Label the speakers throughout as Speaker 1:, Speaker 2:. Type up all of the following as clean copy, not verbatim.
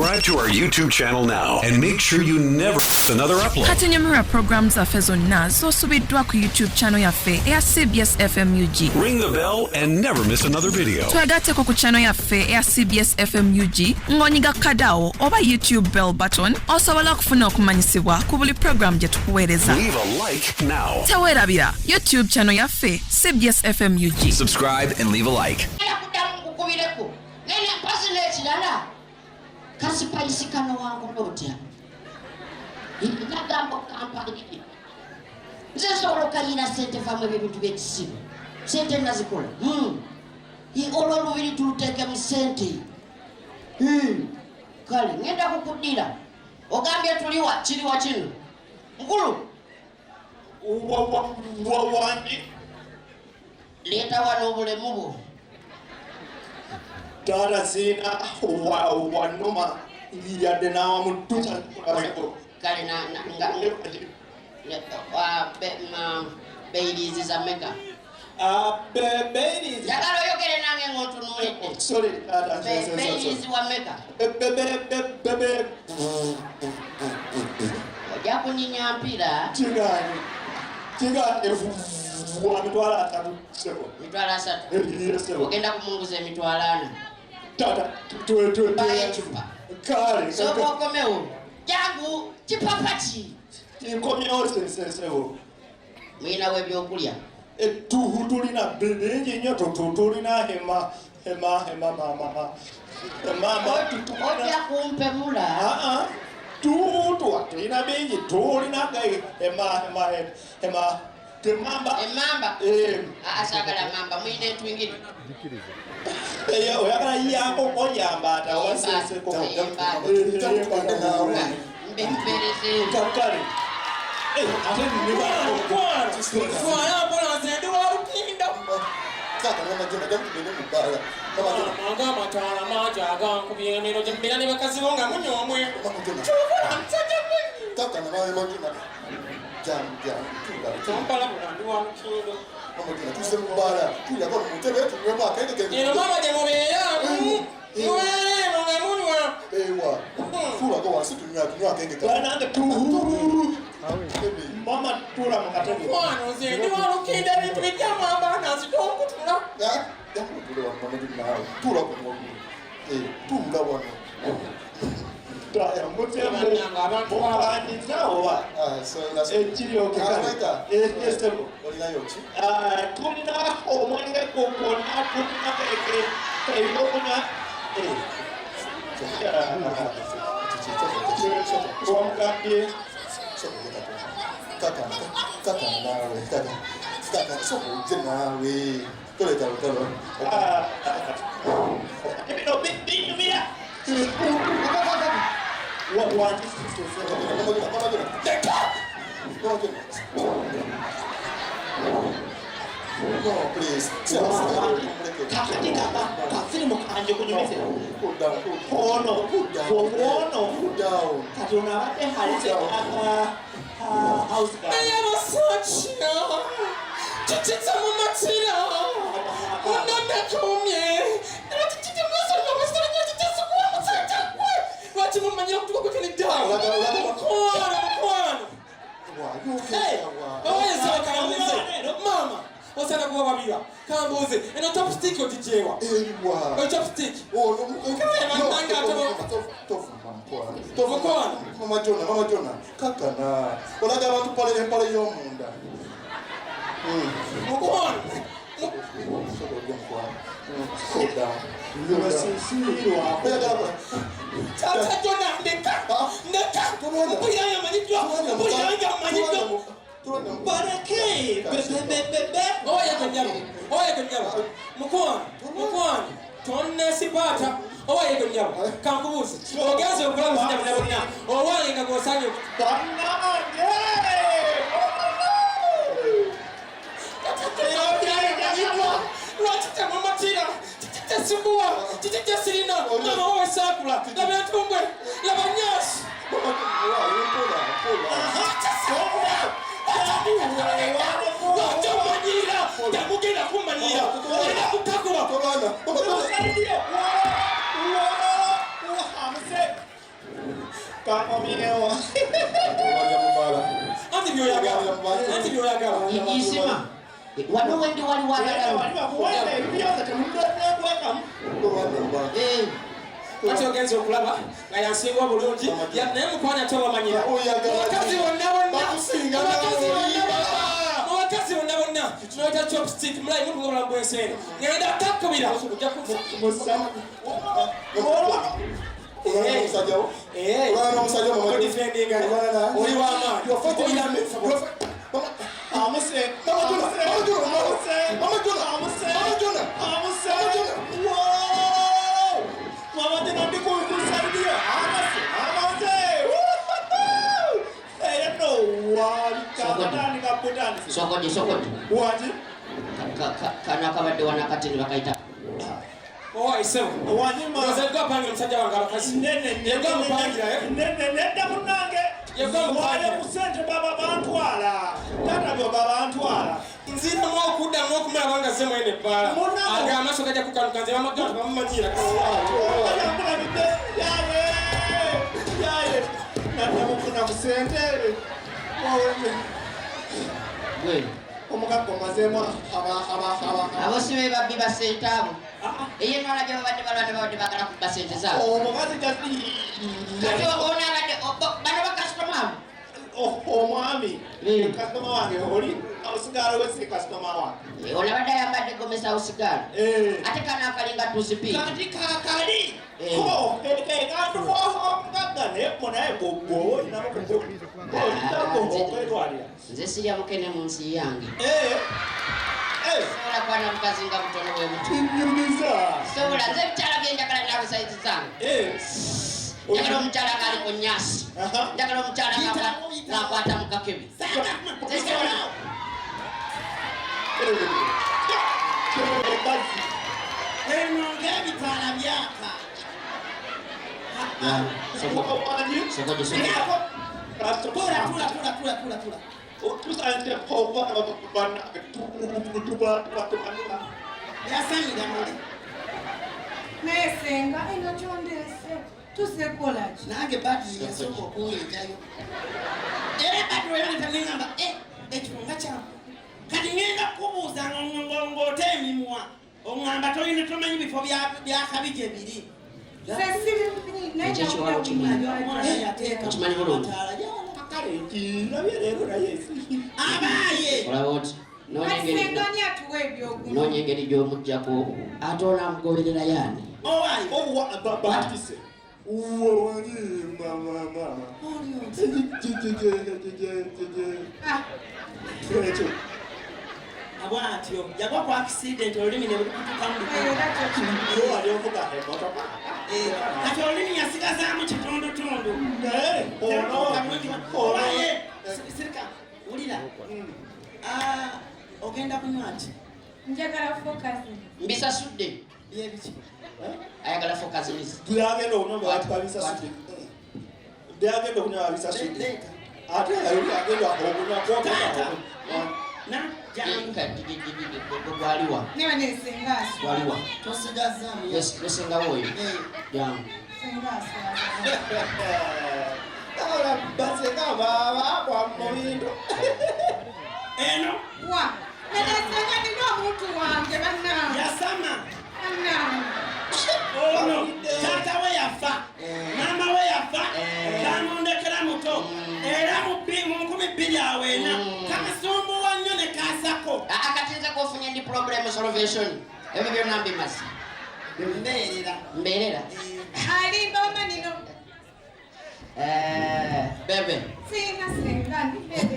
Speaker 1: Subscribe to our YouTube channel now and make sure you never miss another upload.
Speaker 2: Katinyamira programs zaffe zonna zosubiddwa ku YouTube channel yaffe eya CBS FM UG.
Speaker 1: Ring the bell and never miss another video.
Speaker 2: Twagatteko ku channel yaffe eya CBS FM UG ng'onyiga kadawo oba YouTube bell button osobola okufuna okumanyisibwa ku buli program gye tukuweereza.
Speaker 1: Leave a like now.
Speaker 2: Teweerabira YouTube channel yaffe CBS FM UG.
Speaker 3: Subscribe and leave a like.
Speaker 4: Kasipayisikano wangu lotya nagambo kampani nzesobola yina ssente vamwe ebintu by'ekisibo ssente nazikola olwo lubiri tuluteeke mu ssente kale ngenda kukuddira ogambye tuliwa kiriwa kino nkulu
Speaker 5: wawanye
Speaker 4: leeta wano obulemu bwo
Speaker 5: tata zina wanuma yadde nawamutuka
Speaker 4: kale beirizi za meka
Speaker 5: beirizi
Speaker 4: yagala oyogere nange ng'otunuulidde
Speaker 5: sorry tata
Speaker 4: beirizi wa meka ojja kunyinya mpira
Speaker 5: kigani mitwalo atatu
Speaker 4: mitwalo asatu ogenda kumunguza emitwalo ana
Speaker 5: tata
Speaker 4: bayecupa
Speaker 5: kale
Speaker 4: soka okomewo jangu kipapaki
Speaker 5: nkomyewo sensesebo
Speaker 4: muyinawo ebyokulya
Speaker 5: tulina bingi nnyo tulina hema
Speaker 4: ojja kumpemula
Speaker 5: tulina bingi tulina emamba
Speaker 4: asagala mamba muyina entwingiri
Speaker 5: oyagala yako oyambata wasenseko
Speaker 4: mbemupereze
Speaker 5: kakale ate
Speaker 6: amataala mangi agankubye emiro gye mbeera ne bakazi bo nga munyoomwe tompala bulandi wa mukindo eno mama gye mubeera mubeereeno nga munywa
Speaker 5: mama tula mukatego
Speaker 6: wano nze ndi walukinda ebintu bijjamwamba nanzita okutula
Speaker 5: tulina omwenge gogona tulina ebyokunywa wamugambye ebino binyumira kakati kafirimu kanje kunyumize ono kati unabadde halise house guy
Speaker 6: eyabasakira kititsa mu matira unanakomye lwaki mumanyira okutuka kuteneddawo mukwano owezaakalamuze mama osana kuba babira kambuuze eno chopstick ogijewa chopstick
Speaker 7: Mama Jona, kakana. Olaga abantu pale y'omunda.
Speaker 6: mukwano Tata Jona, ndeka mbuyanga manyiddwa barake oye gonyabo mukwano tonnesibata oye gonyabo kankubuuze ogenze okulabuza bonna bonna owange nga gosanye lwaki temumatira kitesikuwa kitesirina mama wowe sakula laba entumbwe laba nyasi watomanyira tamugenda kumanyira era kutakuba
Speaker 5: kakominewo
Speaker 6: Anti byoyagala. Anti byoyagala.
Speaker 4: Isima. Wano wendi wali wagala.
Speaker 6: Kati ogenza okulaba nga yansingwa bulungi naye mukwanya tobamanyira abakazi bonna noyita chopstick mulayi mutugobula bwenseeno ngenda takkubira ojja kudifendinga oli wamaani
Speaker 4: Sokoti. Kana kabadde wanakatini bakaita.
Speaker 6: Isebu. Ozagwa pangira musajja wange abakazi. Yegwa mupangira
Speaker 5: nedda munange wale kusente baba bantwala tata byo baba antwala
Speaker 6: nziramu okuddamu okumala nga ze mwene ebbaala aga amaaso gajja kukaluka nze bamagatu bamumanyira
Speaker 5: yaye nadamufuna kusente omukago mazemu
Speaker 4: abo si be babbi basente abo eye nolabye babadde bagala kubba sente zaabo
Speaker 5: omukazi
Speaker 4: kati onabadde bano bakasitoma abo
Speaker 5: omwami kasitoma wange oli osigala wesi kasitoma wange
Speaker 4: olabadde ayambadde gomesa osigala ate kana akalinga tusipiiki
Speaker 5: kati kakali kantuwaomugagane munaye bobwo inamukwetwalira
Speaker 4: nze sirya mukene mu nsi yange sobola kwana mukazi nga mutono bwe mutunyumiza sobola nze ebikyala byenjagala nabe saizi zange njagala omukyala ngaali ku nyasi njagala omukyala ngakwata mukakebi
Speaker 5: eno ng'ebitaala byaka
Speaker 3: Mesenga inochondese tusekolaki
Speaker 8: nange batiri yasooka okungeetayo era batiri yantanengamba ekifunga kyange kati ngenda kukubuuza ng'ote emimwa oŋŋamba tolina tomanyi bifo byakabi gye biri abaaye
Speaker 4: noonya engeri gy'omugjako ate onaamugoberera yaani
Speaker 5: batise
Speaker 8: abwatyo yagwa ku accident olulimi ne
Speaker 5: waliovuga emotoka
Speaker 8: kati olulimi yasigazaamu kitundutundu obaye sirika wulira ogenda kunywa nti
Speaker 3: njagala focus
Speaker 4: mbisasudde
Speaker 8: byebiki
Speaker 4: ayagala focus
Speaker 5: byagenda okunywa babisasudde byagenda okunywa babisasudde ate agenda okunywa
Speaker 8: taata na
Speaker 4: gwaliwa
Speaker 3: niba nesengaso
Speaker 4: gwaliwa
Speaker 8: tosigazaamu
Speaker 4: yosengawo oyo jangu
Speaker 5: baseka babakwa mubintu
Speaker 8: eno
Speaker 3: wa nesenga nina omuntu wange bannange
Speaker 8: yasama
Speaker 3: bannange
Speaker 8: ono taata we yafa maama we yafa kamundekera muto era mu 2024 kasumbuwa nnyo ne kasako
Speaker 4: akatinza kofunye ndi problem solvation ebyo byonna mbimasi mbeerera
Speaker 3: alimba omanino
Speaker 4: bebe
Speaker 3: sina senga ndi bebe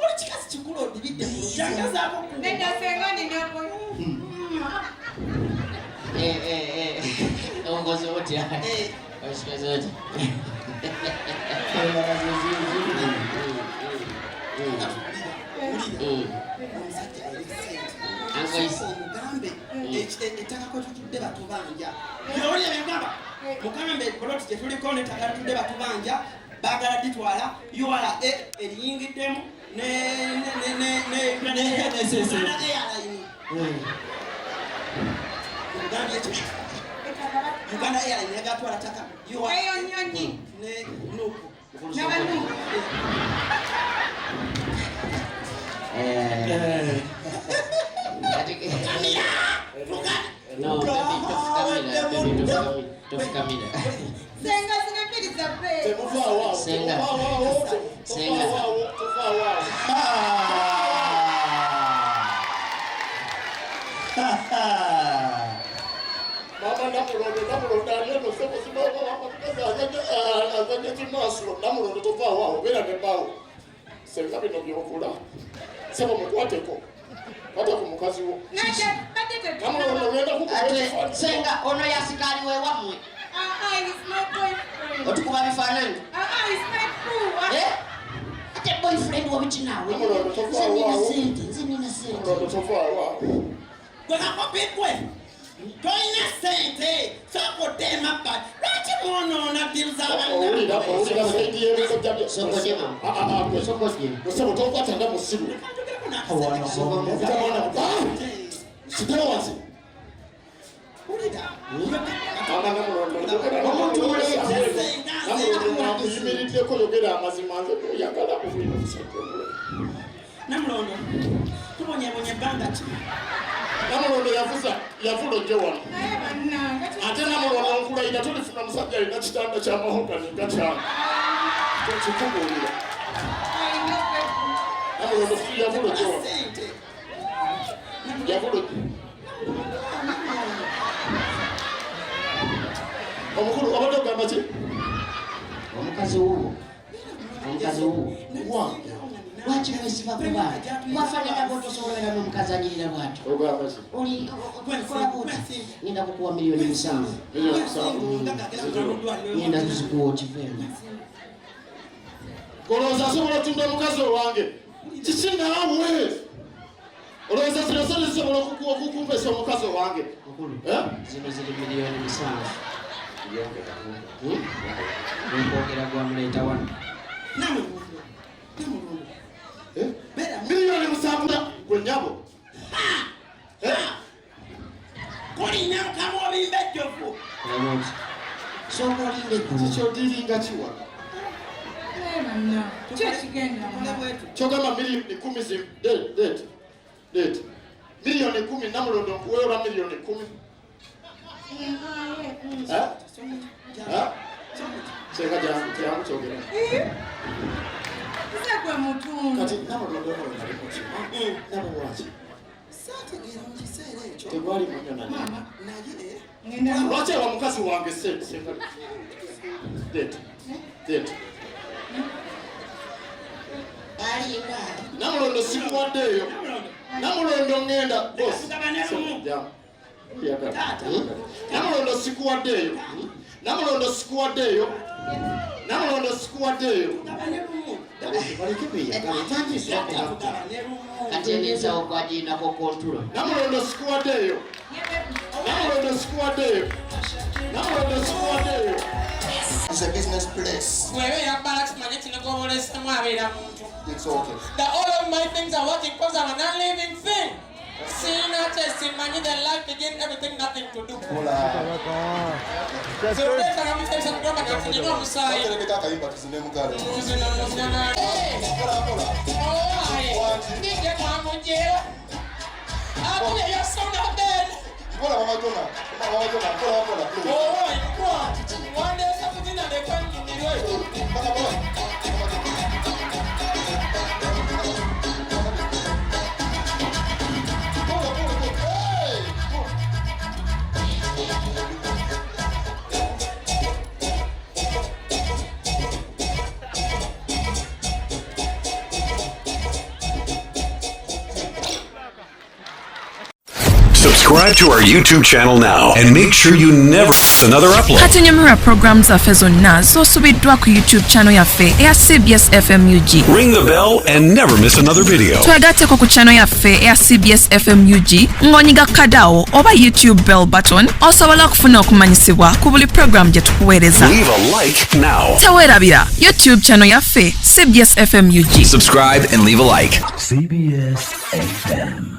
Speaker 8: olikikazi kikulu odibidde jangazaako
Speaker 3: nenda senga ninako
Speaker 4: ongozi otya oshikazi otya
Speaker 8: omugambe ettaka kwe tutudde batubanja byolya byagamba mugambe poloti gyetuliko nettaka tutudde batubanja bagala ditwala URA eriyingiddemu airline mugambye ekyo Uganda Airlines yagatwala taka.
Speaker 3: Eyo nnyonyi.
Speaker 8: Ne nuku.
Speaker 3: N'abantu.
Speaker 4: No, tofukamira.
Speaker 3: Senga zinakkiriza bbe.
Speaker 4: Senga.
Speaker 7: Mama namulondo aliyeno sebo sibawo azanye kimaslo namulondo tova wao bera ne bawo senga bino byokula sebo mukwateko ate ku mukazi wo namulondo ngenda kukuwa
Speaker 4: Senga ono yasikali we wamwe.
Speaker 3: He's my boyfriend.
Speaker 4: Otukuba bifaananyi.
Speaker 3: He's my boo.
Speaker 4: Ate boyfriend wabichi nawe.
Speaker 7: namulondo tova wao
Speaker 4: Nzimina sente.
Speaker 7: namulondo tova wao
Speaker 8: Gwakakopikwe. Toyina ssente sokutema bad. Lwaki mwonoona ddiru
Speaker 7: owulira saidi y'ebizo byabyo
Speaker 4: Sokoje mama. Sokoje.
Speaker 7: osebo tokwata nga musiru sitawansi nakuyimiriddeko yogera amazima nze oyagala obulina omusajja
Speaker 8: Namulondo tubonyebonye ebbanga ki
Speaker 7: namulondo yavula ojje wano ate namulondo nkulayira tulifuna musajja alina kitanda kyamahogani nga kyano tokikubuulira namulondo yavula ojje wano
Speaker 8: ssente
Speaker 7: yavula ojje omukulu obadde ogamba ki
Speaker 4: Omukazi wuwo.
Speaker 7: wange
Speaker 4: Lwaki mwesiba ku baana? Wafaanana bw'otosobolera n'omukazi anyirira bw'atyo.
Speaker 7: ogamba ki
Speaker 4: Oli kola bw'oti. Ngenda kukuwa miliyoni 7. Ngenda kuzikuwa okiveemu.
Speaker 7: olowooza asobola otunda omukazi owange kiki naawe olowooza zino sente zisobola okukumpesa omukazi owange
Speaker 4: Mukulu. Zino ziri miliyoni 7. Nkwogera gwamuleeta wano.
Speaker 8: Namulondo
Speaker 7: miliyoni 7 gwe nyabo
Speaker 8: kulina kamwobimba ejjovu
Speaker 4: Olaboti. Sooka olinde eggulu.
Speaker 7: kikyodiringa kiwa kyogamba miliyoni 10 date miliyoni 10 namulondo nkuweera miliyoni 10 senga jangu kyogera kati namulondo nolinalimukima nabawaki
Speaker 8: saategeera mu kiseera ekyo
Speaker 7: tegwali munyona
Speaker 8: mama naye
Speaker 7: lwaki aba mukazi wange senga date
Speaker 8: alinga
Speaker 7: namulondo sikuwaddeeyo namulondo ngenda bosi namulondo sikuwaddeeyo namulondo sikuwaddeeyo
Speaker 4: Kati enensawo kwagirindako kontulo.
Speaker 7: namulondo sikuwaddeeyo
Speaker 9: It's a business place.
Speaker 6: Bwebeera bbala kimanye kino gobolesemu abeera muntu.
Speaker 9: It's okay.
Speaker 6: That all of my things are working because I'm a non-living thing. Sina tesimanyi the life begin everything nothing to do. Zoleta kamutesa kutoka na kunywa omusaayi.
Speaker 9: Tereka akayimba tuzine mugalo.
Speaker 6: Muzina muzina. Nije kwa mujeo. Akule yasonga bed.
Speaker 9: Kola mama Jona. Kola.
Speaker 6: Oh, kwa. One day something that they can't do.
Speaker 1: Subscribe to our YouTube channel now and make sure you never miss another upload.
Speaker 2: Katunyumira programs zaffe zonna z'osubiddwa ku YouTube channel yaffe eya CBS FM UG.
Speaker 1: Ring the bell and never miss another video.
Speaker 2: Twegate ku channel yaffe eya CBS FM UG ng'onyiga kadawo oba YouTube bell button osobola okufuna okumanyisibwa ku buli program gye tukuweereza.
Speaker 1: Leave a like now.
Speaker 2: Teweerabira YouTube channel yaffe CBS FM UG.
Speaker 1: Subscribe and leave a like.
Speaker 10: CBS FM.